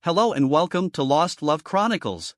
Hello and welcome to Lost Love Chronicles.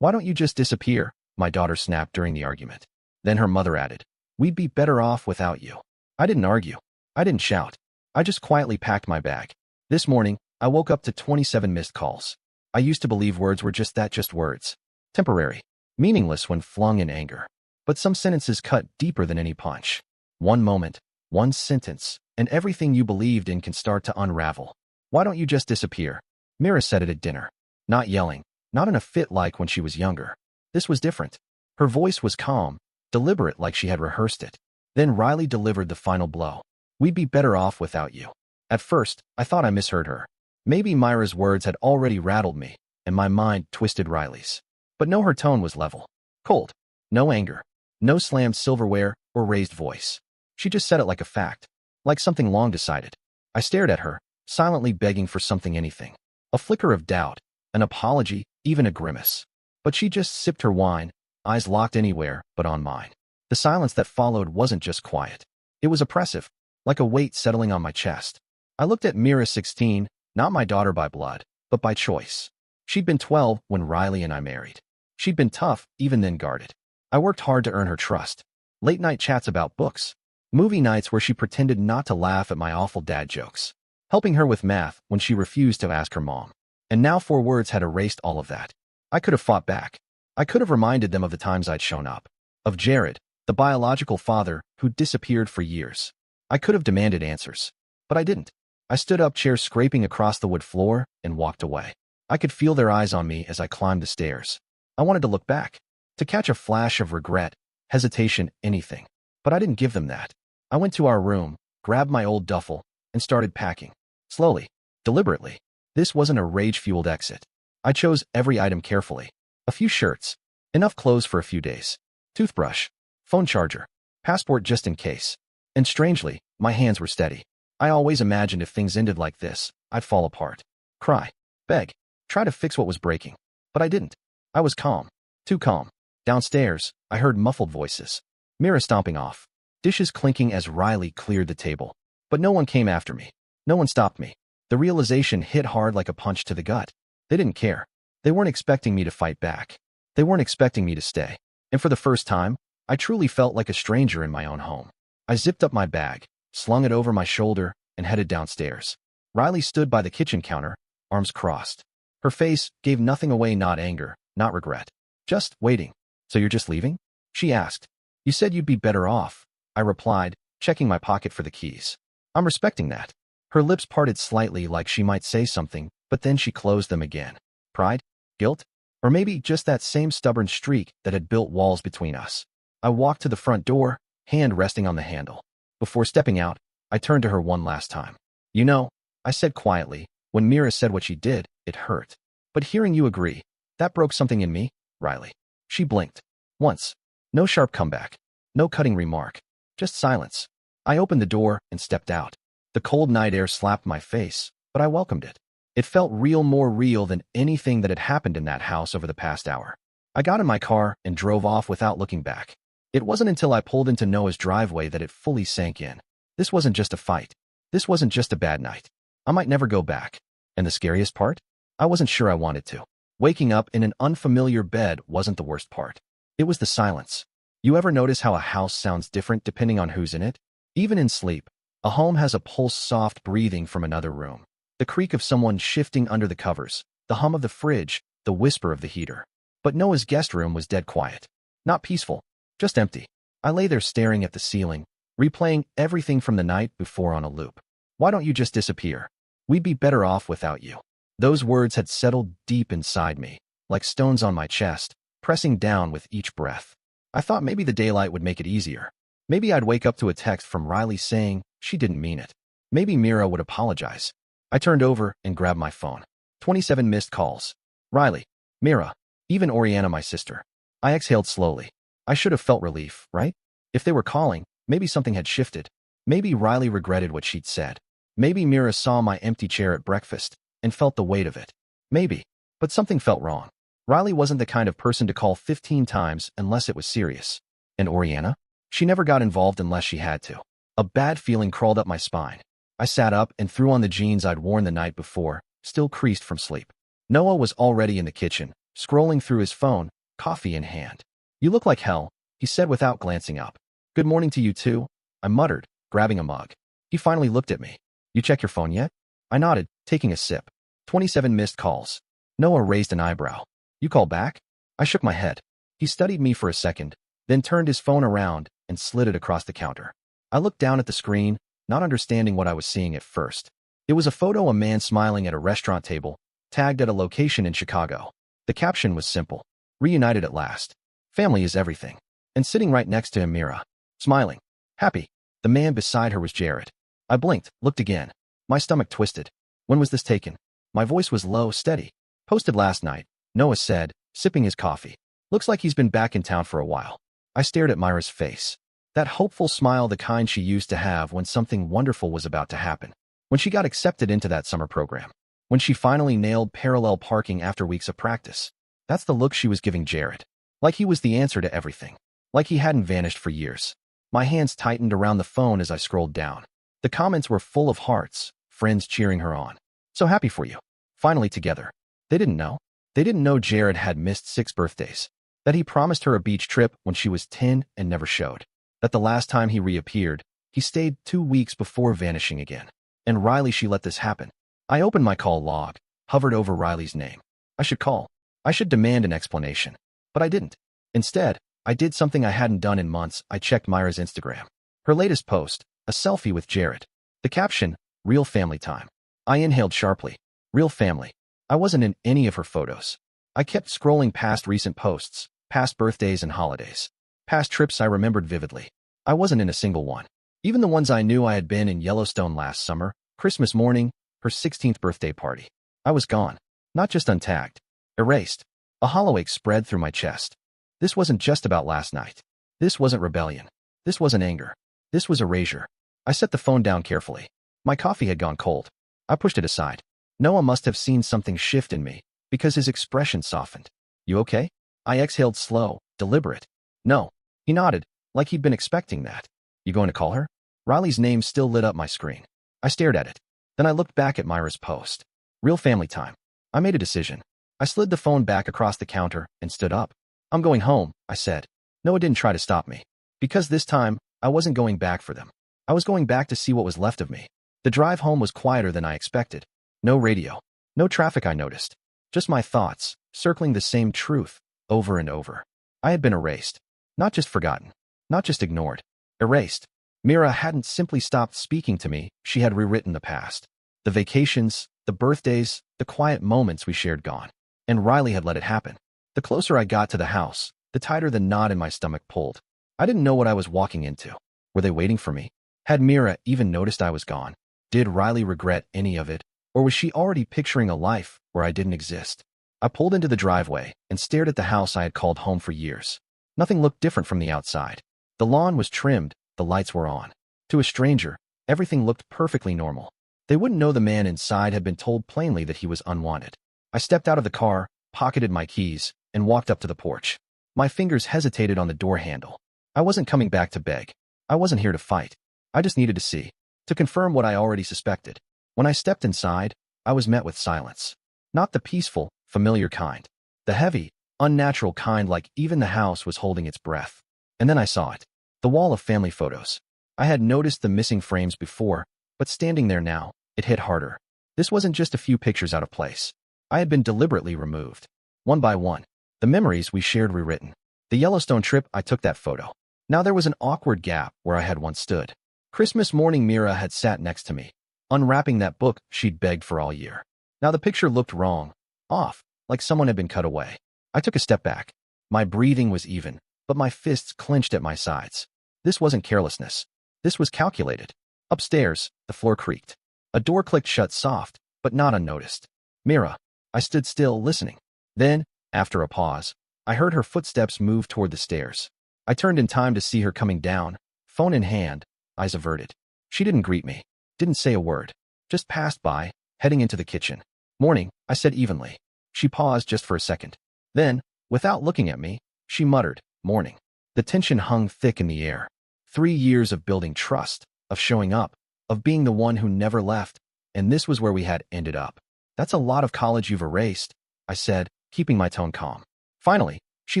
Why don't you just disappear? My daughter snapped during the argument. Then her mother added, "We'd be better off without you." I didn't argue. I didn't shout. I just quietly packed my bag. This morning, I woke up to 27 missed calls. I used to believe words were just words. Temporary. Meaningless when flung in anger. But some sentences cut deeper than any punch. One moment, one sentence, and everything you believed in can start to unravel. Why don't you just disappear? Mira said it at dinner. Not yelling, not in a fit like when she was younger. This was different. Her voice was calm, deliberate like she had rehearsed it. Then Riley delivered the final blow. We'd be better off without you. At first, I thought I misheard her. Maybe Myra's words had already rattled me, and my mind twisted Riley's. But no, her tone was level. Cold. No anger. No slammed silverware or raised voice. She just said it like a fact. Like something long decided. I stared at her, silently begging for something, anything. A flicker of doubt, an apology, even a grimace. But she just sipped her wine, eyes locked anywhere but on mine. The silence that followed wasn't just quiet. It was oppressive, like a weight settling on my chest. I looked at Mira, 16, not my daughter by blood, but by choice. She'd been 12 when Riley and I married. She'd been tough, even then guarded. I worked hard to earn her trust. Late-night chats about books. Movie nights where she pretended not to laugh at my awful dad jokes. Helping her with math when she refused to ask her mom. And now 4 words had erased all of that. I could have fought back. I could have reminded them of the times I'd shown up. Of Jared, the biological father who'd disappeared for years. I could have demanded answers. But I didn't. I stood up, chair scraping across the wood floor, and walked away. I could feel their eyes on me as I climbed the stairs. I wanted to look back. To catch a flash of regret, hesitation, anything. But I didn't give them that. I went to our room, grabbed my old duffel, and started packing. Slowly, deliberately. This wasn't a rage-fueled exit. I chose every item carefully. A few shirts. Enough clothes for a few days. Toothbrush. Phone charger. Passport just in case. And strangely, my hands were steady. I always imagined if things ended like this, I'd fall apart. Cry. Beg. Try to fix what was breaking. But I didn't. I was calm. Too calm. Downstairs, I heard muffled voices. Mira stomping off. Dishes clinking as Riley cleared the table. But no one came after me. No one stopped me. The realization hit hard like a punch to the gut. They didn't care. They weren't expecting me to fight back. They weren't expecting me to stay. And for the first time, I truly felt like a stranger in my own home. I zipped up my bag, slung it over my shoulder, and headed downstairs. Riley stood by the kitchen counter, arms crossed. Her face gave nothing away, not anger, not regret. Just waiting. So you're just leaving? She asked. You said you'd be better off, I replied, checking my pocket for the keys. I'm respecting that. Her lips parted slightly like she might say something, but then she closed them again. Pride? Guilt? Or maybe just that same stubborn streak that had built walls between us. I walked to the front door, hand resting on the handle. Before stepping out, I turned to her one last time. You know, I said quietly, when Mira said what she did, it hurt. But hearing you agree, that broke something in me, Riley. She blinked. Once. No sharp comeback. No cutting remark. Just silence. I opened the door and stepped out. The cold night air slapped my face, but I welcomed it. It felt real, more real than anything that had happened in that house over the past hour. I got in my car and drove off without looking back. It wasn't until I pulled into Noah's driveway that it fully sank in. This wasn't just a fight. This wasn't just a bad night. I might never go back. And the scariest part? I wasn't sure I wanted to. Waking up in an unfamiliar bed wasn't the worst part. It was the silence. You ever notice how a house sounds different depending on who's in it? Even in sleep, a home has a pulse, soft breathing from another room. The creak of someone shifting under the covers, the hum of the fridge, the whisper of the heater. But Noah's guest room was dead quiet. Not peaceful, just empty. I lay there staring at the ceiling, replaying everything from the night before on a loop. Why don't you just disappear? We'd be better off without you. Those words had settled deep inside me, like stones on my chest, pressing down with each breath. I thought maybe the daylight would make it easier. Maybe I'd wake up to a text from Riley saying she didn't mean it. Maybe Mira would apologize. I turned over and grabbed my phone. 27 missed calls. Riley, Mira, even Oriana, my sister. I exhaled slowly. I should have felt relief, right? If they were calling, maybe something had shifted. Maybe Riley regretted what she'd said. Maybe Mira saw my empty chair at breakfast and felt the weight of it. Maybe. But something felt wrong. Riley wasn't the kind of person to call 15 times unless it was serious. And Oriana? She never got involved unless she had to. A bad feeling crawled up my spine. I sat up and threw on the jeans I'd worn the night before, still creased from sleep. Noah was already in the kitchen, scrolling through his phone, coffee in hand. "You look like hell," he said without glancing up. "Good morning to you too," I muttered, grabbing a mug. He finally looked at me. "You check your phone yet?" I nodded, taking a sip. 27 missed calls. Noah raised an eyebrow. "You call back?" I shook my head. He studied me for a second, then turned his phone around and slid it across the counter. I looked down at the screen, not understanding what I was seeing at first. It was a photo of a man smiling at a restaurant table, tagged at a location in Chicago. The caption was simple: "Reunited at last. Family is everything." And sitting right next to him, Mira, smiling, happy. The man beside her was Jared. I blinked, looked again. My stomach twisted. "When was this taken?" My voice was low, steady. "Posted last night," Noah said, sipping his coffee. "Looks like he's been back in town for a while." I stared at Myra's face. That hopeful smile, the kind she used to have when something wonderful was about to happen. When she got accepted into that summer program. When she finally nailed parallel parking after weeks of practice. That's the look she was giving Jared. Like he was the answer to everything. Like he hadn't vanished for years. My hands tightened around the phone as I scrolled down. The comments were full of hearts, friends cheering her on. "So happy for you. Finally together." They didn't know. They didn't know Jared had missed 6 birthdays. That he promised her a beach trip when she was 10 and never showed. That the last time he reappeared, he stayed 2 weeks before vanishing again. And Riley, she let this happen. I opened my call log, hovered over Riley's name. I should call. I should demand an explanation. But I didn't. Instead, I did something I hadn't done in months. I checked Myra's Instagram. Her latest post, a selfie with Jared. The caption, "Real family time." I inhaled sharply. Real family. I wasn't in any of her photos. I kept scrolling past recent posts, past birthdays and holidays, past trips I remembered vividly. I wasn't in a single one. Even the ones I knew. I had been in Yellowstone last summer, Christmas morning, her 16th birthday party. I was gone. Not just untagged. Erased. A hollow ache spread through my chest. This wasn't just about last night. This wasn't rebellion. This wasn't anger. This was erasure. I set the phone down carefully. My coffee had gone cold. I pushed it aside. Noah must have seen something shift in me, because his expression softened. "You okay?" I exhaled, slow, deliberate. "No." He nodded, like he'd been expecting that. "You going to call her?" Riley's name still lit up my screen. I stared at it. Then I looked back at Myra's post. Real family time. I made a decision. I slid the phone back across the counter and stood up. "I'm going home," I said. Noah didn't try to stop me. Because this time, I wasn't going back for them. I was going back to see what was left of me. The drive home was quieter than I expected. No radio. No traffic, I noticed. Just my thoughts, circling the same truth, over and over. I had been erased. Not just forgotten. Not just ignored. Erased. Mira hadn't simply stopped speaking to me, she had rewritten the past. The vacations, the birthdays, the quiet moments we shared gone. And Riley had let it happen. The closer I got to the house, the tighter the knot in my stomach pulled. I didn't know what I was walking into. Were they waiting for me? Had Mira even noticed I was gone? Did Riley regret any of it? Or was she already picturing a life where I didn't exist? I pulled into the driveway and stared at the house I had called home for years. Nothing looked different from the outside. The lawn was trimmed, the lights were on. To a stranger, everything looked perfectly normal. They wouldn't know the man inside had been told plainly that he was unwanted. I stepped out of the car, pocketed my keys, and walked up to the porch. My fingers hesitated on the door handle. I wasn't coming back to beg. I wasn't here to fight. I just needed to see, to confirm what I already suspected. When I stepped inside, I was met with silence. Not the peaceful, familiar kind. The heavy, unnatural kind, like even the house was holding its breath. And then I saw it. The wall of family photos. I had noticed the missing frames before, but standing there now, it hit harder. This wasn't just a few pictures out of place. I had been deliberately removed. One by one. The memories we shared rewritten. The Yellowstone trip, I took that photo. Now there was an awkward gap where I had once stood. Christmas morning, Mira had sat next to me, unwrapping that book she'd begged for all year. Now the picture looked wrong, off, like someone had been cut away. I took a step back. My breathing was even, but my fists clenched at my sides. This wasn't carelessness. This was calculated. Upstairs, the floor creaked. A door clicked shut soft, but not unnoticed. Mira. I stood still, listening. Then, after a pause, I heard her footsteps move toward the stairs. I turned in time to see her coming down, phone in hand, eyes averted. She didn't greet me, didn't say a word, just passed by, heading into the kitchen. "Morning," I said evenly. She paused just for a second. Then, without looking at me, she muttered, "Morning." The tension hung thick in the air. 3 years of building trust, of showing up, of being the one who never left, and this was where we had ended up. That's a lot of college you've erased, I said, keeping my tone calm. Finally, she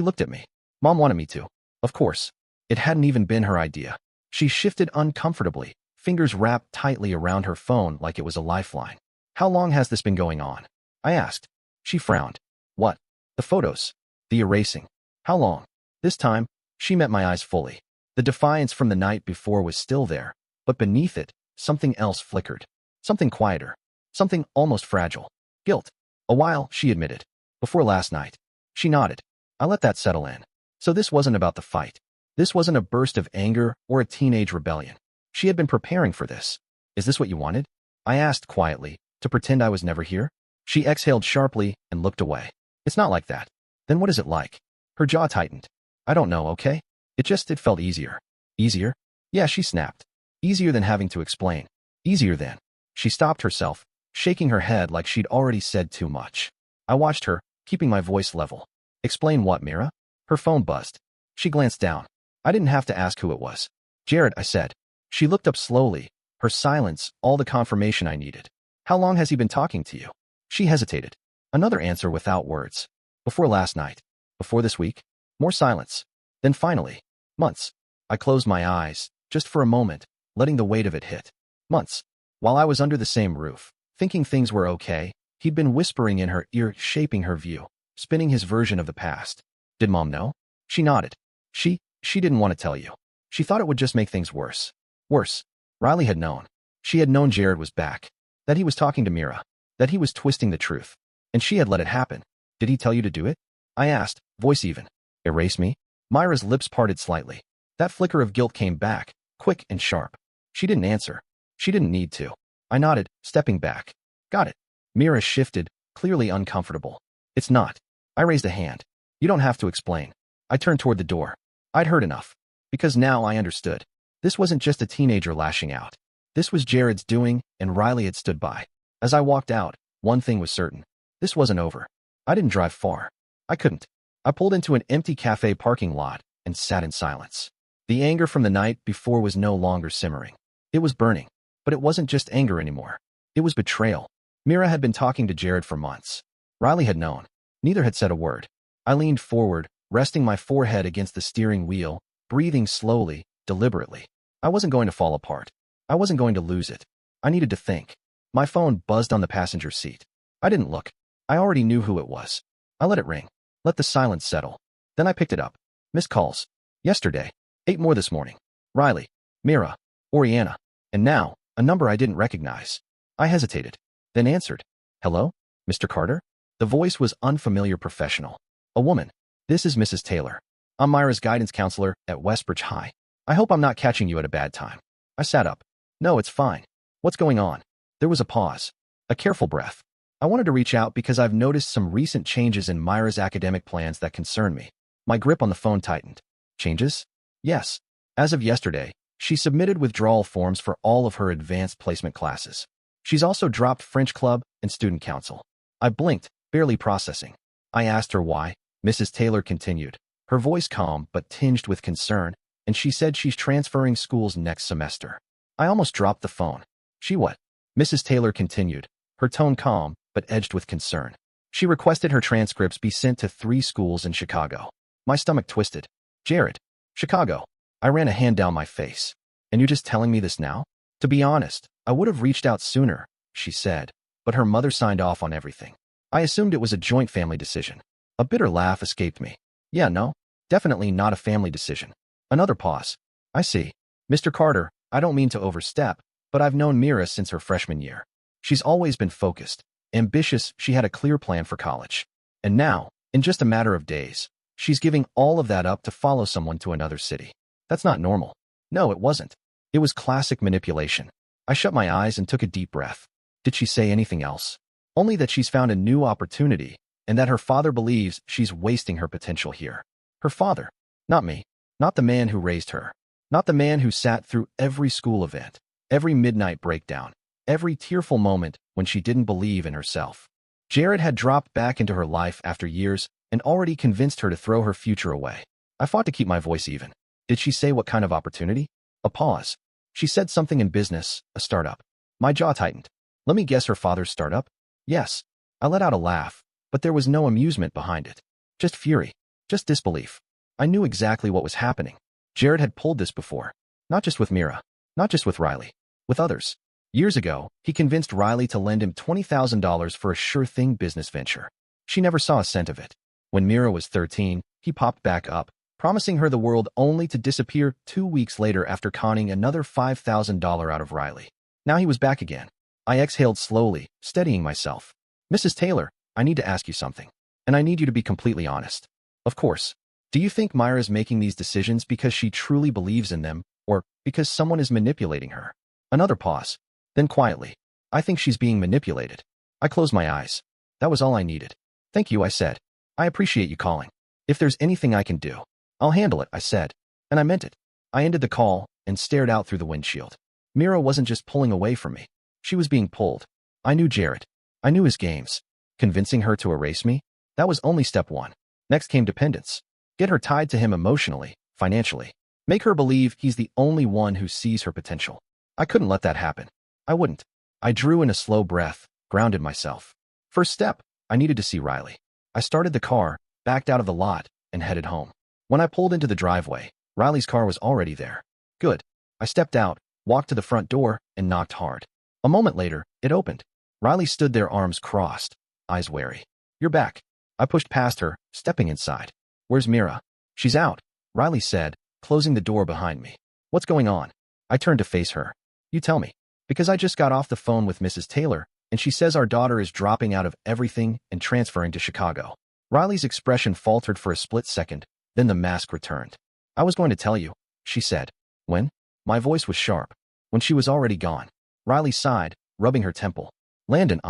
looked at me. Mom wanted me to. Of course. It hadn't even been her idea. She shifted uncomfortably, fingers wrapped tightly around her phone like it was a lifeline. How long has this been going on? I asked. She frowned. What? The photos. The erasing. How long? This time, she met my eyes fully. The defiance from the night before was still there, but beneath it, something else flickered. Something quieter. Something almost fragile. Guilt. A while, she admitted. Before last night. She nodded. I let that settle in. So this wasn't about the fight. This wasn't a burst of anger or a teenage rebellion. She had been preparing for this. Is this what you wanted? I asked quietly, to pretend I was never here. She exhaled sharply and looked away. It's not like that. Then what is it like? Her jaw tightened. I don't know, okay? It felt easier. Easier? Yeah, she snapped. Easier than having to explain. Easier than. She stopped herself, shaking her head like she'd already said too much. I watched her, keeping my voice level. Explain what, Mira? Her phone buzzed. She glanced down. I didn't have to ask who it was. Jared, I said. She looked up slowly, her silence all the confirmation I needed. How long has he been talking to you? She hesitated. Another answer without words. Before last night. Before this week. More silence. Then finally. Months. I closed my eyes, just for a moment, letting the weight of it hit. Months. While I was under the same roof, thinking things were okay, he'd been whispering in her ear, shaping her view, spinning his version of the past. Did Mom know? She nodded. She didn't want to tell you. She thought it would just make things worse. Worse. Riley had known. She had known Jared was back. That he was talking to Mira. That he was twisting the truth. And she had let it happen. Did he tell you to do it? I asked, voice even. Erase me? Myra's lips parted slightly. That flicker of guilt came back, quick and sharp. She didn't answer. She didn't need to. I nodded, stepping back. Got it. Mira shifted, clearly uncomfortable. It's not. I raised a hand. You don't have to explain. I turned toward the door. I'd heard enough. Because now I understood. This wasn't just a teenager lashing out. This was Jared's doing, and Riley had stood by. As I walked out, one thing was certain. This wasn't over. I didn't drive far. I couldn't. I pulled into an empty cafe parking lot and sat in silence. The anger from the night before was no longer simmering. It was burning. But it wasn't just anger anymore. It was betrayal. Mira had been talking to Jared for months. Riley had known. Neither had said a word. I leaned forward, resting my forehead against the steering wheel, breathing slowly, deliberately. I wasn't going to fall apart. I wasn't going to lose it. I needed to think. My phone buzzed on the passenger seat. I didn't look. I already knew who it was. I let it ring. Let the silence settle. Then I picked it up. Missed calls. Yesterday. 8 more this morning. Riley. Mira. Oriana. And now, a number I didn't recognize. I hesitated. Then answered. Hello? Mr. Carter? The voice was unfamiliar, professional. A woman. This is Mrs. Taylor. I'm Myra's guidance counselor at Westbridge High. I hope I'm not catching you at a bad time. I sat up. No, it's fine. What's going on? There was a pause. A careful breath. I wanted to reach out because I've noticed some recent changes in Myra's academic plans that concern me. My grip on the phone tightened. Changes? Yes. As of yesterday, she submitted withdrawal forms for all of her advanced placement classes. She's also dropped French club and student council. I blinked, barely processing. I asked her why. Mrs. Taylor continued, her voice calm but tinged with concern, and she said she's transferring schools next semester. I almost dropped the phone. She what? Mrs. Taylor continued, her tone calm but edged with concern. She requested her transcripts be sent to 3 schools in Chicago. My stomach twisted. Jared. Chicago. I ran a hand down my face. And you're just telling me this now? To be honest, I would have reached out sooner, she said, but her mother signed off on everything. I assumed it was a joint family decision. A bitter laugh escaped me. Yeah, no, definitely not a family decision. Another pause. I see. Mr. Carter, I don't mean to overstep, but I've known Mira since her freshman year. She's always been focused, ambitious. She had a clear plan for college. And now, in just a matter of days, she's giving all of that up to follow someone to another city. That's not normal. No, it wasn't. It was classic manipulation. I shut my eyes and took a deep breath. Did she say anything else? Only that she's found a new opportunity, and that her father believes she's wasting her potential here. Her father. Not me. Not the man who raised her. Not the man who sat through every school event, every midnight breakdown, every tearful moment when she didn't believe in herself. Jared had dropped back into her life after years and already convinced her to throw her future away. I fought to keep my voice even. Did she say what kind of opportunity? A pause. She said something in business, a startup. My jaw tightened. Let me guess, her father's startup? Yes. I let out a laugh, but there was no amusement behind it. Just fury. Just disbelief. I knew exactly what was happening. Jared had pulled this before. Not just with Mira. Not just with Riley. With others. Years ago, he convinced Riley to lend him $20,000 for a sure-thing business venture. She never saw a cent of it. When Mira was 13, he popped back up, promising her the world only to disappear 2 weeks later after conning another $5,000 out of Riley. Now he was back again. I exhaled slowly, steadying myself. Mrs. Taylor, I need to ask you something. And I need you to be completely honest. Of course. Do you think Myra's making these decisions because she truly believes in them, or because someone is manipulating her? Another pause. Then quietly. I think she's being manipulated. I closed my eyes. That was all I needed. Thank you, I said. I appreciate you calling. If there's anything I can do, I'll handle it, I said. And I meant it. I ended the call and stared out through the windshield. Mira wasn't just pulling away from me. She was being pulled. I knew Jared. I knew his games. Convincing her to erase me? That was only step one. Next came dependence. Get her tied to him emotionally, financially. Make her believe he's the only one who sees her potential. I couldn't let that happen. I wouldn't. I drew in a slow breath, grounded myself. First step, I needed to see Riley. I started the car, backed out of the lot, and headed home. When I pulled into the driveway, Riley's car was already there. Good. I stepped out, walked to the front door, and knocked hard. A moment later, it opened. Riley stood there, arms crossed, eyes wary. You're back. I pushed past her, stepping inside. Where's Mira? She's out, Riley said, closing the door behind me. What's going on? I turned to face her. You tell me. Because I just got off the phone with Mrs. Taylor, and she says our daughter is dropping out of everything and transferring to Chicago. Riley's expression faltered for a split second, then the mask returned. I was going to tell you, she said. When? My voice was sharp. When she was already gone. Riley sighed, rubbing her temple. Landon,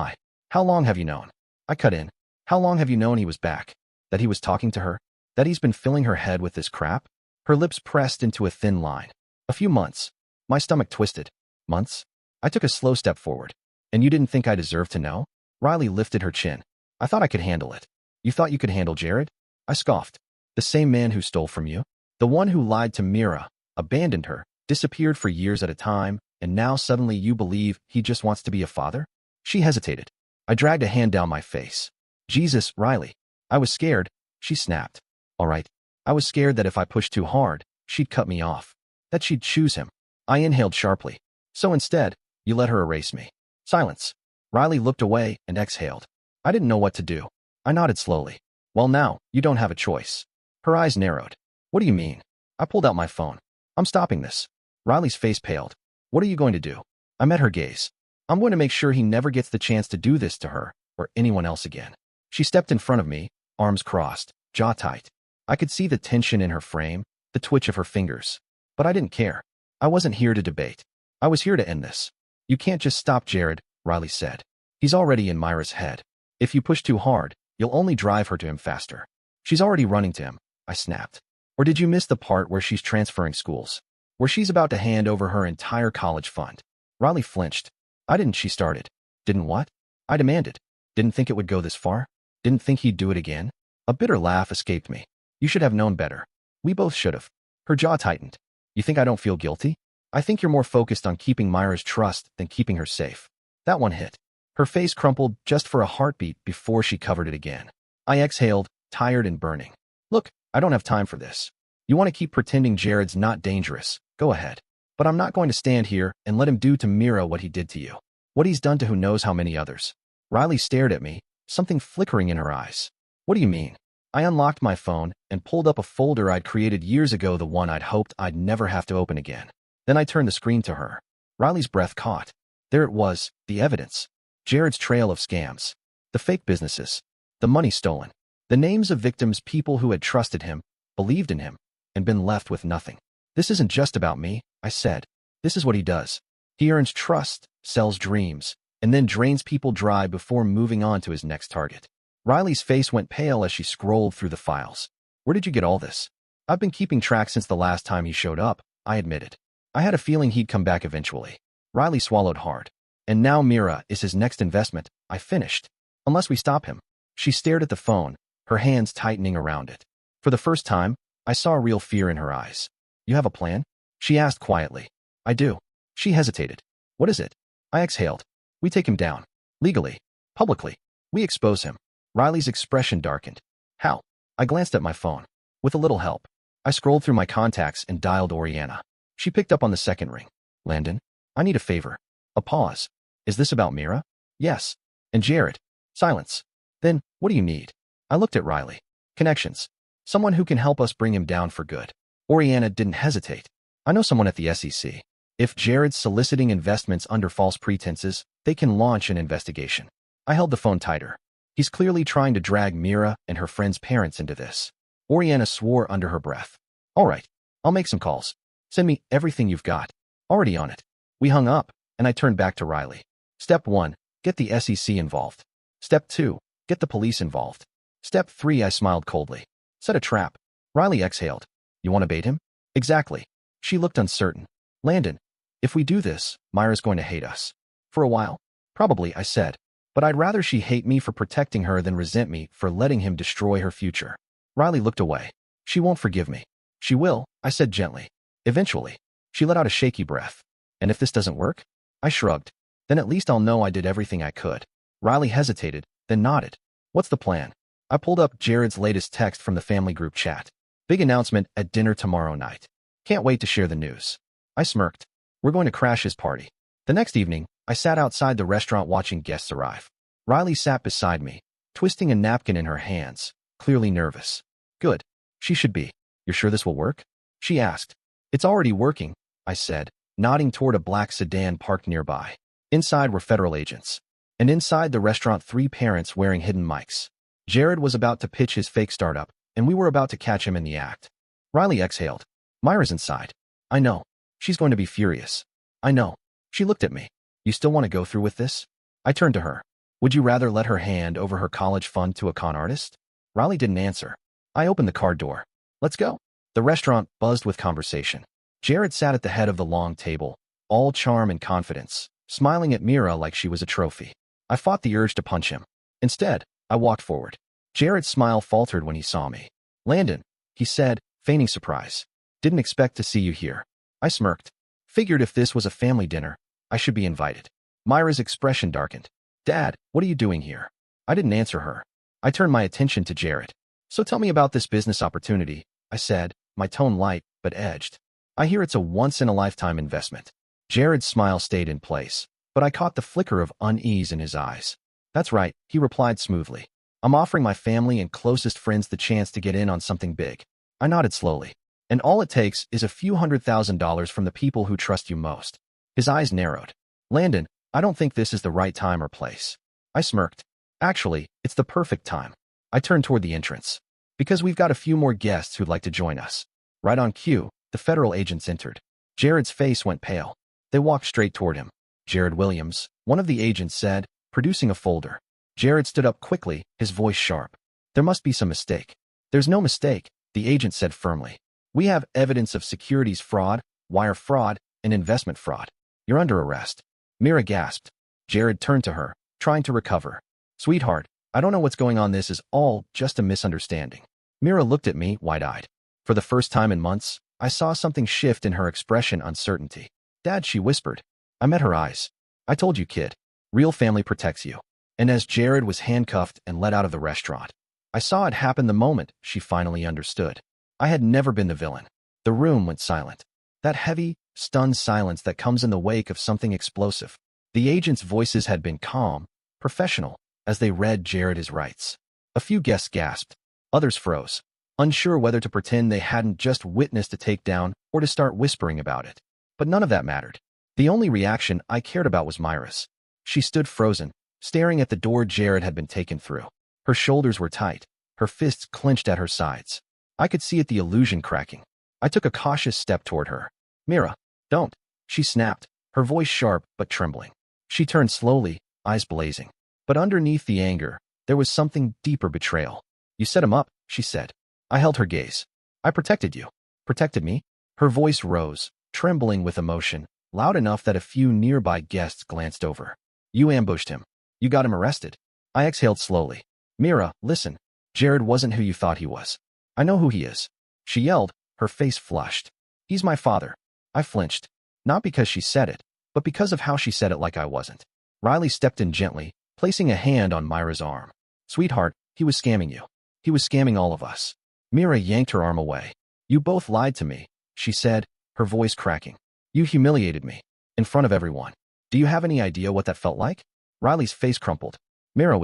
how long have you known? I cut in. How long have you known he was back? That he was talking to her? That he's been filling her head with this crap? Her lips pressed into a thin line. A few months. My stomach twisted. Months? I took a slow step forward. And you didn't think I deserved to know? Riley lifted her chin. I thought I could handle it. You thought you could handle Jared? I scoffed. The same man who stole from you? The one who lied to Mira, abandoned her, disappeared for years at a time, and now suddenly you believe he just wants to be a father? She hesitated. I dragged a hand down my face. Jesus, Riley. I was scared, she snapped. All right. I was scared that if I pushed too hard, she'd cut me off. That she'd choose him. I inhaled sharply. So instead, you let her erase me. Silence. Riley looked away and exhaled. I didn't know what to do. I nodded slowly. Well, now, you don't have a choice. Her eyes narrowed. What do you mean? I pulled out my phone. I'm stopping this. Riley's face paled. What are you going to do? I met her gaze. I'm going to make sure he never gets the chance to do this to her or anyone else again. She stepped in front of me, arms crossed, jaw tight. I could see the tension in her frame, the twitch of her fingers. But I didn't care. I wasn't here to debate. I was here to end this. You can't just stop Jared, Riley said. He's already in Myra's head. If you push too hard, you'll only drive her to him faster. She's already running to him, I snapped. Or did you miss the part where she's transferring schools? Where she's about to hand over her entire college fund? Riley flinched. I didn't, she started. Didn't what? I demanded. Didn't think it would go this far? Didn't think he'd do it again? A bitter laugh escaped me. You should have known better. We both should have. Her jaw tightened. You think I don't feel guilty? I think you're more focused on keeping Myra's trust than keeping her safe. That one hit. Her face crumpled just for a heartbeat before she covered it again. I exhaled, tired and burning. Look, I don't have time for this. You want to keep pretending Jared's not dangerous? Go ahead. But I'm not going to stand here and let him do to Mira what he did to you. What he's done to who knows how many others. Riley stared at me, something flickering in her eyes. What do you mean? I unlocked my phone and pulled up a folder I'd created years ago, the one I'd hoped I'd never have to open again. Then I turned the screen to her. Riley's breath caught. There it was, the evidence. Jared's trail of scams. The fake businesses. The money stolen. The names of victims, people who had trusted him, believed in him, and been left with nothing. This isn't just about me, I said. This is what he does. He earns trust, sells dreams, and then drains people dry before moving on to his next target. Riley's face went pale as she scrolled through the files. Where did you get all this? I've been keeping track since the last time he showed up, I admitted. I had a feeling he'd come back eventually. Riley swallowed hard. And now Mira is his next investment, I finished. Unless we stop him. She stared at the phone, her hands tightening around it. For the first time, I saw real fear in her eyes. You have a plan? She asked quietly. I do. She hesitated. What is it? I exhaled. We take him down. Legally. Publicly. We expose him. Riley's expression darkened. How? I glanced at my phone. With a little help. I scrolled through my contacts and dialed Oriana. She picked up on the second ring. Landon? I need a favor. A pause. Is this about Mira? Yes. And Jared? Silence. Then, what do you need? I looked at Riley. Connections. Someone who can help us bring him down for good. Oriana didn't hesitate. I know someone at the SEC. If Jared's soliciting investments under false pretenses, they can launch an investigation. I held the phone tighter. He's clearly trying to drag Mira and her friend's parents into this. Oriana swore under her breath. All right, I'll make some calls. Send me everything you've got. Already on it. We hung up, and I turned back to Riley. Step 1, get the SEC involved. Step 2, get the police involved. Step 3, I smiled coldly. Set a trap. Riley exhaled. You want to bait him? Exactly. She looked uncertain. Landon, if we do this, Myra's going to hate us. For a while. Probably, I said. But I'd rather she hate me for protecting her than resent me for letting him destroy her future. Riley looked away. She won't forgive me. She will, I said gently. Eventually. She let out a shaky breath. And if this doesn't work? I shrugged. Then at least I'll know I did everything I could. Riley hesitated, then nodded. What's the plan? I pulled up Jared's latest text from the family group chat. Big announcement at dinner tomorrow night. Can't wait to share the news. I smirked. We're going to crash his party. The next evening, I sat outside the restaurant watching guests arrive. Riley sat beside me, twisting a napkin in her hands, clearly nervous. Good. She should be. You're sure this will work? She asked. It's already working, I said, nodding toward a black sedan parked nearby. Inside were federal agents. And inside the restaurant 3 parents wearing hidden mics. Jared was about to pitch his fake startup, and we were about to catch him in the act. Riley exhaled. Myra's inside. I know. She's going to be furious. I know. She looked at me. You still want to go through with this? I turned to her. Would you rather let her hand over her college fund to a con artist? Riley didn't answer. I opened the car door. Let's go. The restaurant buzzed with conversation. Jared sat at the head of the long table, all charm and confidence, smiling at Mira like she was a trophy. I fought the urge to punch him. Instead, I walked forward. Jared's smile faltered when he saw me. Landon, he said, feigning surprise. Didn't expect to see you here. I smirked. Figured if this was a family dinner, I should be invited. Myra's expression darkened. Dad, what are you doing here? I didn't answer her. I turned my attention to Jared. So tell me about this business opportunity, I said, my tone light but edged. I hear it's a once-in-a-lifetime investment. Jared's smile stayed in place, but I caught the flicker of unease in his eyes. That's right, he replied smoothly. I'm offering my family and closest friends the chance to get in on something big. I nodded slowly. And all it takes is a few $100,000 from the people who trust you most. His eyes narrowed. Landon, I don't think this is the right time or place. I smirked. Actually, it's the perfect time. I turned toward the entrance. Because we've got a few more guests who'd like to join us. Right on cue, the federal agents entered. Jared's face went pale. They walked straight toward him. Jared Williams, one of the agents said, producing a folder. Jared stood up quickly, his voice sharp. There must be some mistake. There's no mistake, the agent said firmly. We have evidence of securities fraud, wire fraud, and investment fraud. You're under arrest. Mira gasped. Jared turned to her, trying to recover. Sweetheart, I don't know what's going on. This is all just a misunderstanding. Mira looked at me, wide-eyed. For the first time in months, I saw something shift in her expression, uncertainty. Dad, she whispered. I met her eyes. I told you, kid. Real family protects you. And as Jared was handcuffed and led out of the restaurant, I saw it happen the moment she finally understood. I had never been the villain. The room went silent. That heavy, stunned silence that comes in the wake of something explosive. The agents' voices had been calm, professional, as they read Jared his rights. A few guests gasped. Others froze, unsure whether to pretend they hadn't just witnessed a takedown or to start whispering about it. But none of that mattered. The only reaction I cared about was Myra's. She stood frozen, staring at the door Jared had been taken through. Her shoulders were tight, her fists clenched at her sides. I could see it, the illusion cracking. I took a cautious step toward her. Mira, don't, she snapped, her voice sharp but trembling. She turned slowly, eyes blazing. But underneath the anger, there was something deeper: betrayal. You set him up, she said. I held her gaze. I protected you. Protected me? Her voice rose, trembling with emotion, loud enough that a few nearby guests glanced over. You ambushed him. You got him arrested. I exhaled slowly. Mira, listen. Jared wasn't who you thought he was. I know who he is. She yelled, her face flushed. He's my father. I flinched. Not because she said it, but because of how she said it, like I wasn't. Riley stepped in gently, placing a hand on Myra's arm. Sweetheart, he was scamming you. He was scamming all of us. Mira yanked her arm away. You both lied to me, she said, her voice cracking. You humiliated me. In front of everyone. Do you have any idea what that felt like? Riley's face crumpled. Mira,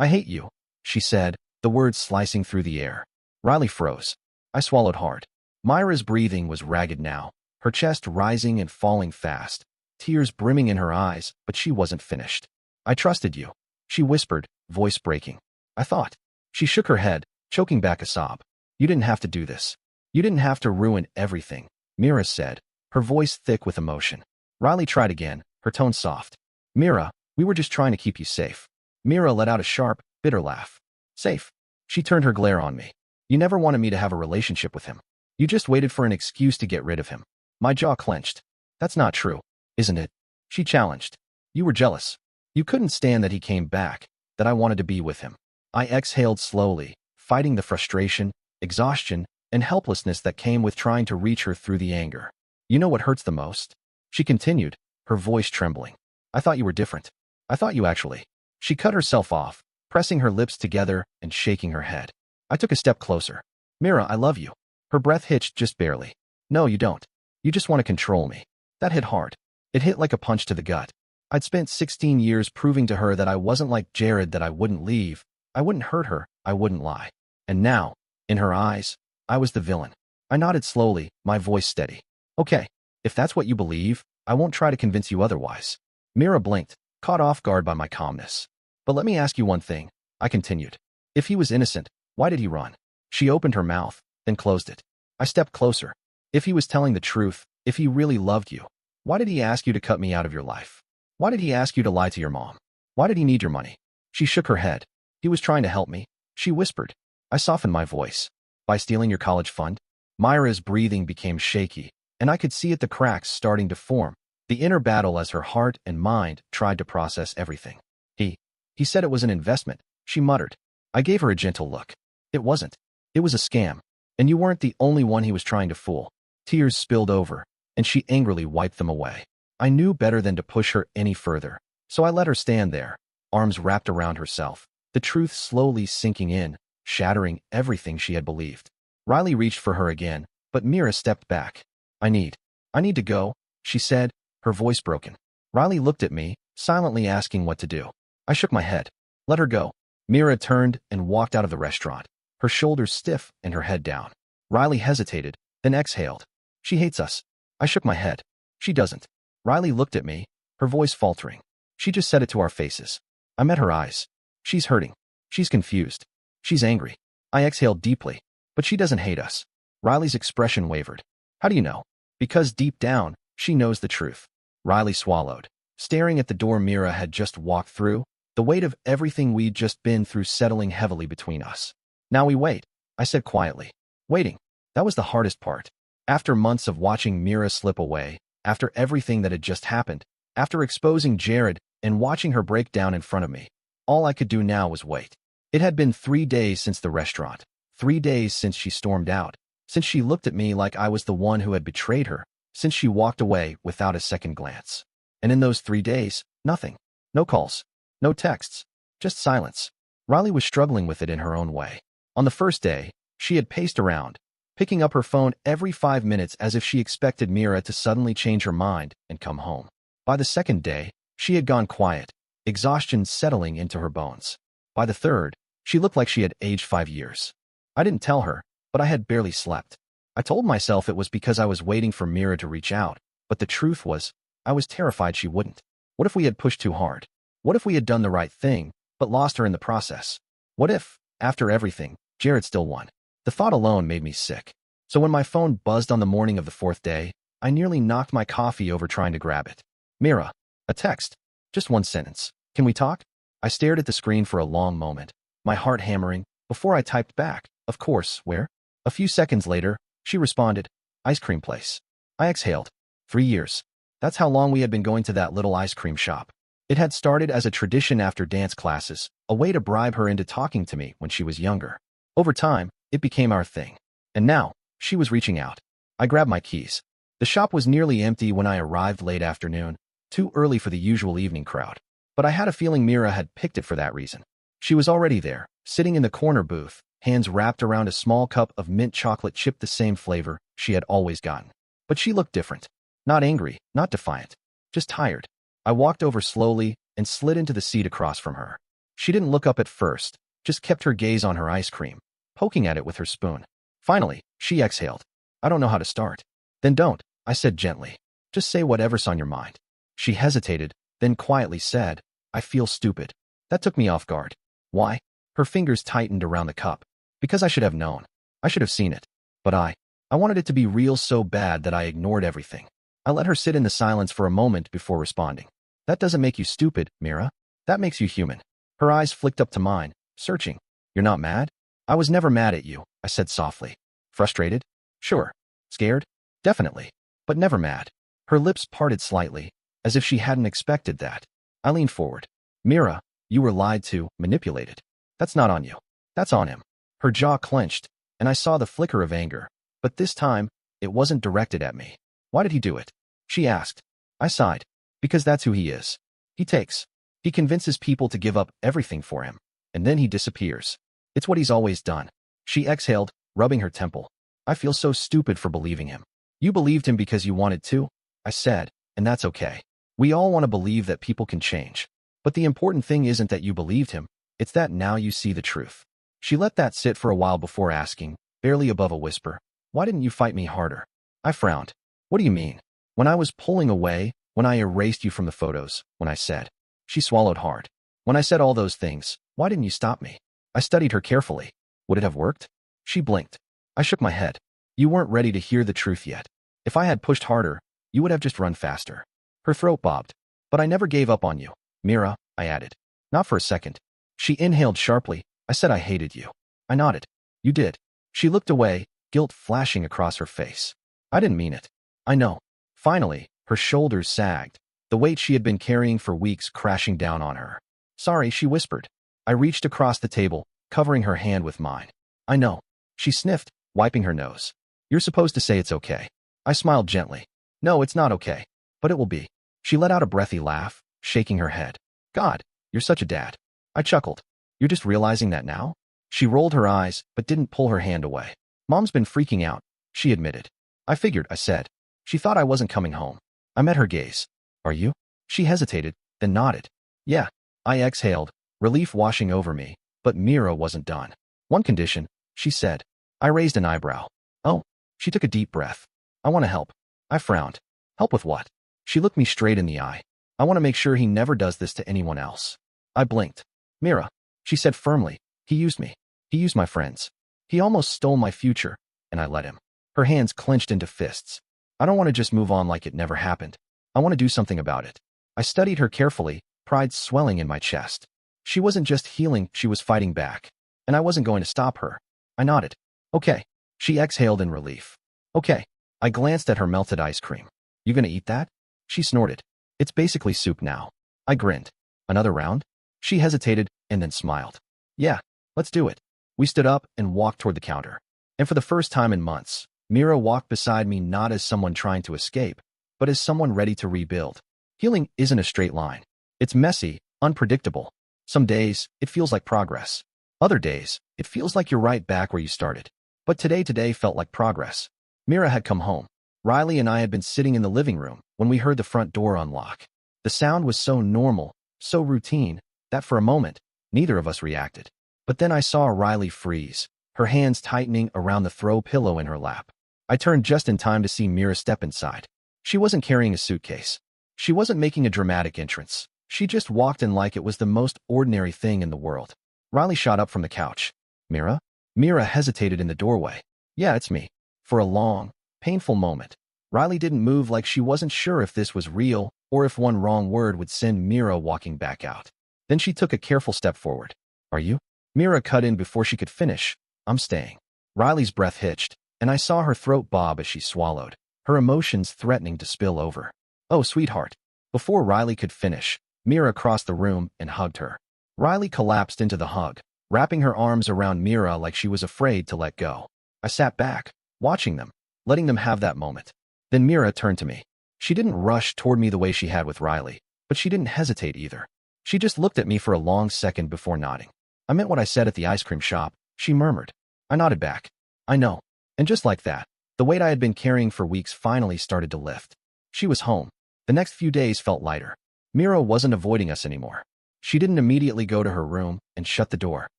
I hate you, she said, the words slicing through the air. Riley froze. I swallowed hard. Myra's breathing was ragged now, her chest rising and falling fast, tears brimming in her eyes, but she wasn't finished. I trusted you, she whispered, voice breaking. I thought. She shook her head, choking back a sob. You didn't have to do this. You didn't have to ruin everything, Mira said, her voice thick with emotion. Riley tried again, her tone soft. Mira, we were just trying to keep you safe. Mira let out a sharp, bitter laugh. Safe? She turned her glare on me. You never wanted me to have a relationship with him. You just waited for an excuse to get rid of him. My jaw clenched. That's not true, isn't it? She challenged. You were jealous. You couldn't stand that he came back, that I wanted to be with him. I exhaled slowly, fighting the frustration, exhaustion, and helplessness that came with trying to reach her through the anger. You know what hurts the most? She continued, her voice trembling. I thought you were different. I thought you actually. She cut herself off, pressing her lips together and shaking her head. I took a step closer. Mira, I love you. Her breath hitched just barely. No, you don't. You just want to control me. That hit hard. It hit like a punch to the gut. I'd spent 16 years proving to her that I wasn't like Jared, that I wouldn't leave. I wouldn't hurt her. I wouldn't lie. And now, in her eyes, I was the villain. I nodded slowly, my voice steady. Okay, if that's what you believe, I won't try to convince you otherwise. Mira blinked, caught off guard by my calmness. But let me ask you one thing, I continued. If he was innocent, why did he run? She opened her mouth, then closed it. I stepped closer. If he was telling the truth, if he really loved you, why did he ask you to cut me out of your life? Why did he ask you to lie to your mom? Why did he need your money? She shook her head. He was trying to help me, she whispered. I softened my voice. By stealing your college fund? Myra's breathing became shaky, and I could see it, the cracks starting to form, the inner battle as her heart and mind tried to process everything. He said it was an investment, she muttered. I gave her a gentle look. It wasn't. It was a scam. And you weren't the only one he was trying to fool. Tears spilled over, and she angrily wiped them away. I knew better than to push her any further, so I let her stand there, arms wrapped around herself, the truth slowly sinking in, shattering everything she had believed. Riley reached for her again, but Mira stepped back. I need to go, she said, her voice broken. Riley looked at me, silently asking what to do. I shook my head. Let her go. Mira turned and walked out of the restaurant, her shoulders stiff and her head down. Riley hesitated, then exhaled. She hates us. I shook my head. She doesn't. Riley looked at me, her voice faltering. She just said it to our faces. I met her eyes. She's hurting. She's confused. She's angry. I exhaled deeply. But she doesn't hate us. Riley's expression wavered. How do you know? Because deep down, she knows the truth. Riley swallowed, staring at the door Mira had just walked through, the weight of everything we'd just been through settling heavily between us. Now we wait, I said quietly. Waiting. That was the hardest part. After months of watching Mira slip away, after everything that had just happened, after exposing Jared and watching her break down in front of me, all I could do now was wait. It had been 3 days since the restaurant, 3 days since she stormed out, since she looked at me like I was the one who had betrayed her, since she walked away without a second glance. And in those 3 days, nothing. No calls. No texts. Just silence. Riley was struggling with it in her own way. On the first day, she had paced around, picking up her phone every 5 minutes as if she expected Mira to suddenly change her mind and come home. By the second day, she had gone quiet, exhaustion settling into her bones. By the third, she looked like she had aged 5 years. I didn't tell her, but I had barely slept. I told myself it was because I was waiting for Mira to reach out, but the truth was, I was terrified she wouldn't. What if we had pushed too hard? What if we had done the right thing, but lost her in the process? What if, after everything, Jared still won? The thought alone made me sick. So when my phone buzzed on the morning of the 4th day, I nearly knocked my coffee over trying to grab it. Mira. A text. Just one sentence. Can we talk? I stared at the screen for a long moment, my heart hammering, before I typed back, of course, where? A few seconds later, she responded, ice cream place. I exhaled. 3 years. That's how long we had been going to that little ice cream shop. It had started as a tradition after dance classes, a way to bribe her into talking to me when she was younger. Over time, it became our thing. And now, she was reaching out. I grabbed my keys. The shop was nearly empty when I arrived late afternoon, too early for the usual evening crowd. But I had a feeling Mira had picked it for that reason. She was already there, sitting in the corner booth, hands wrapped around a small cup of mint chocolate chip, the same flavor she had always gotten. But she looked different. Not angry, not defiant, just tired. I walked over slowly and slid into the seat across from her. She didn't look up at first, just kept her gaze on her ice cream, poking at it with her spoon. Finally, she exhaled. I don't know how to start. Then don't, I said gently. Just say whatever's on your mind. She hesitated, then quietly said, I feel stupid. That took me off guard. Why? Her fingers tightened around the cup. Because I should have known. I should have seen it. But I wanted it to be real so bad that I ignored everything. I let her sit in the silence for a moment before responding. That doesn't make you stupid, Mira. That makes you human. Her eyes flicked up to mine, searching. You're not mad? I was never mad at you, I said softly. Frustrated? Sure. Scared? Definitely. But never mad. Her lips parted slightly, as if she hadn't expected that. I leaned forward. Mira, you were lied to, manipulated. That's not on you. That's on him. Her jaw clenched, and I saw the flicker of anger. But this time, it wasn't directed at me. Why did he do it? She asked. I sighed. Because that's who he is. He takes. He convinces people to give up everything for him. And then he disappears. It's what he's always done. She exhaled, rubbing her temple. I feel so stupid for believing him. You believed him because you wanted to, I said, and that's okay. We all want to believe that people can change. But the important thing isn't that you believed him, it's that now you see the truth. She let that sit for a while before asking, barely above a whisper, why didn't you fight me harder? I frowned. What do you mean? When I was pulling away, when I erased you from the photos, when I said. She swallowed hard. When I said all those things, why didn't you stop me? I studied her carefully. Would it have worked? She blinked. I shook my head. You weren't ready to hear the truth yet. If I had pushed harder, you would have just run faster. Her throat bobbed. But I never gave up on you, Mira, I added. Not for a second. She inhaled sharply. I said I hated you. I nodded. You did. She looked away, guilt flashing across her face. I didn't mean it. I know. Finally, her shoulders sagged, the weight she had been carrying for weeks crashing down on her. Sorry, she whispered. I reached across the table, covering her hand with mine. I know. She sniffed, wiping her nose. You're supposed to say it's okay. I smiled gently. No, it's not okay. But it will be. She let out a breathy laugh, shaking her head. God, you're such a dad. I chuckled. You're just realizing that now? She rolled her eyes, but didn't pull her hand away. Mom's been freaking out, she admitted. I figured, I said. She thought I wasn't coming home. I met her gaze. Are you? She hesitated, then nodded. Yeah. I exhaled, relief washing over me, but Mira wasn't done. One condition, she said. I raised an eyebrow. Oh. She took a deep breath. I want to help. I frowned. Help with what? She looked me straight in the eye. I want to make sure he never does this to anyone else. I blinked. Mira, she said firmly, he used me. He used my friends. He almost stole my future, and I let him. Her hands clenched into fists. I don't want to just move on like it never happened. I want to do something about it. I studied her carefully, pride swelling in my chest. She wasn't just healing, she was fighting back. And I wasn't going to stop her. I nodded. Okay. She exhaled in relief. Okay. I glanced at her melted ice cream. You gonna eat that? She snorted. It's basically soup now. I grinned. Another round? She hesitated and then smiled. Yeah, let's do it. We stood up and walked toward the counter. And for the first time in months, Mira walked beside me not as someone trying to escape, but as someone ready to rebuild. Healing isn't a straight line. It's messy, unpredictable. Some days, it feels like progress. Other days, it feels like you're right back where you started. But today felt like progress. Mira had come home. Riley and I had been sitting in the living room when we heard the front door unlock. The sound was so normal, so routine, that for a moment, neither of us reacted. But then I saw Riley freeze, her hands tightening around the throw pillow in her lap. I turned just in time to see Mira step inside. She wasn't carrying a suitcase. She wasn't making a dramatic entrance. She just walked in like it was the most ordinary thing in the world. Riley shot up from the couch. Mira? Mira hesitated in the doorway. Yeah, it's me. For a long, painful moment, Riley didn't move, like she wasn't sure if this was real or if one wrong word would send Mira walking back out. Then she took a careful step forward. Are you? Mira cut in before she could finish. I'm staying. Riley's breath hitched, and I saw her throat bob as she swallowed, her emotions threatening to spill over. Oh, sweetheart. Before Riley could finish, Mira crossed the room and hugged her. Riley collapsed into the hug, wrapping her arms around Mira like she was afraid to let go. I sat back, watching them, letting them have that moment. Then Mira turned to me. She didn't rush toward me the way she had with Riley, but she didn't hesitate either. She just looked at me for a long second before nodding. I meant what I said at the ice cream shop, she murmured. I nodded back. I know. And just like that, the weight I had been carrying for weeks finally started to lift. She was home. The next few days felt lighter. Mira wasn't avoiding us anymore. She didn't immediately go to her room and shut the door.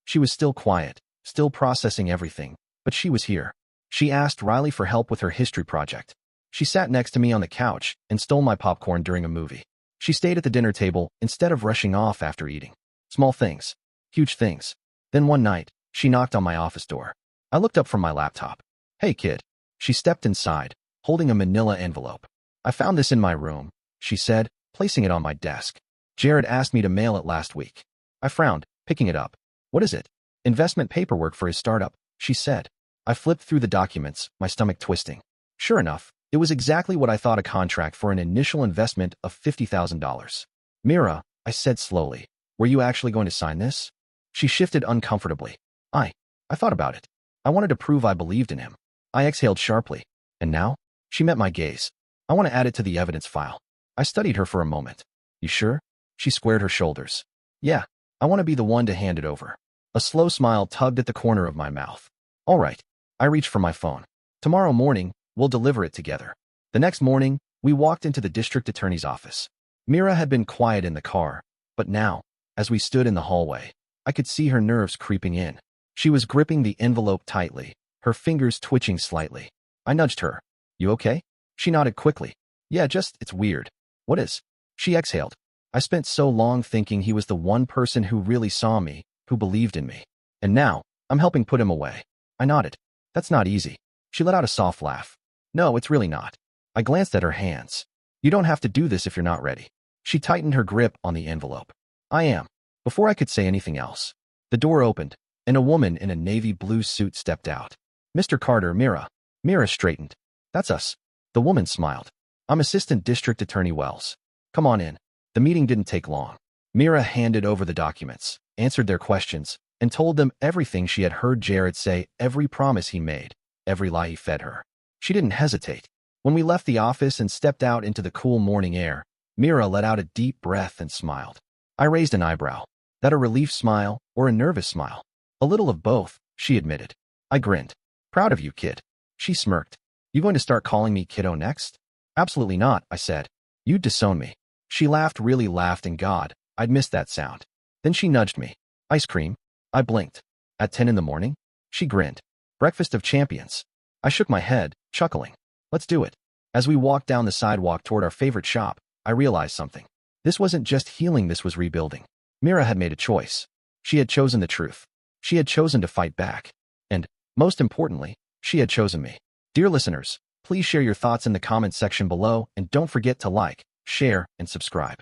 She was still quiet, still processing everything, but she was here. She asked Riley for help with her history project. She sat next to me on the couch and stole my popcorn during a movie. She stayed at the dinner table instead of rushing off after eating. Small things. Huge things. Then one night, she knocked on my office door. I looked up from my laptop. Hey, kid. She stepped inside, holding a manila envelope. I found this in my room, she said, placing it on my desk. Jared asked me to mail it last week. I frowned, picking it up. What is it? Investment paperwork for his startup, she said. I flipped through the documents, my stomach twisting. Sure enough, it was exactly what I thought, a contract for an initial investment of $50,000. Mira, I said slowly, were you actually going to sign this? She shifted uncomfortably. I thought about it. I wanted to prove I believed in him. I exhaled sharply. And now? She met my gaze. I want to add it to the evidence file. I studied her for a moment. You sure? She squared her shoulders. Yeah, I want to be the one to hand it over. A slow smile tugged at the corner of my mouth. All right. I reached for my phone. Tomorrow morning, we'll deliver it together. The next morning, we walked into the district attorney's office. Mira had been quiet in the car, but now, as we stood in the hallway, I could see her nerves creeping in. She was gripping the envelope tightly, her fingers twitching slightly. I nudged her. You okay? She nodded quickly. Yeah, it's weird. What is? She exhaled. I spent so long thinking he was the one person who really saw me, who believed in me. And now, I'm helping put him away. I nodded. That's not easy. She let out a soft laugh. No, it's really not. I glanced at her hands. You don't have to do this if you're not ready. She tightened her grip on the envelope. I am. Before I could say anything else, the door opened, and a woman in a navy blue suit stepped out. Mr. Carter, Mira. Mira straightened. That's us. The woman smiled. I'm Assistant District Attorney Wells. Come on in. The meeting didn't take long. Mira handed over the documents, answered their questions, and told them everything she had heard Jared say, every promise he made, every lie he fed her. She didn't hesitate. When we left the office and stepped out into the cool morning air, Mira let out a deep breath and smiled. I raised an eyebrow. That a relief smile or a nervous smile? A little of both, she admitted. I grinned. Proud of you, kid. She smirked. You going to start calling me kiddo next? Absolutely not, I said. You'd disown me. She really laughed, and God, I'd missed that sound. Then she nudged me. Ice cream? I blinked. At 10 in the morning? She grinned. Breakfast of champions. I shook my head, chuckling. Let's do it. As we walked down the sidewalk toward our favorite shop, I realized something. This wasn't just healing, this was rebuilding. Mira had made a choice. She had chosen the truth. She had chosen to fight back. And, most importantly, she had chosen me. Dear listeners, please share your thoughts in the comments section below, and don't forget to like, share, and subscribe.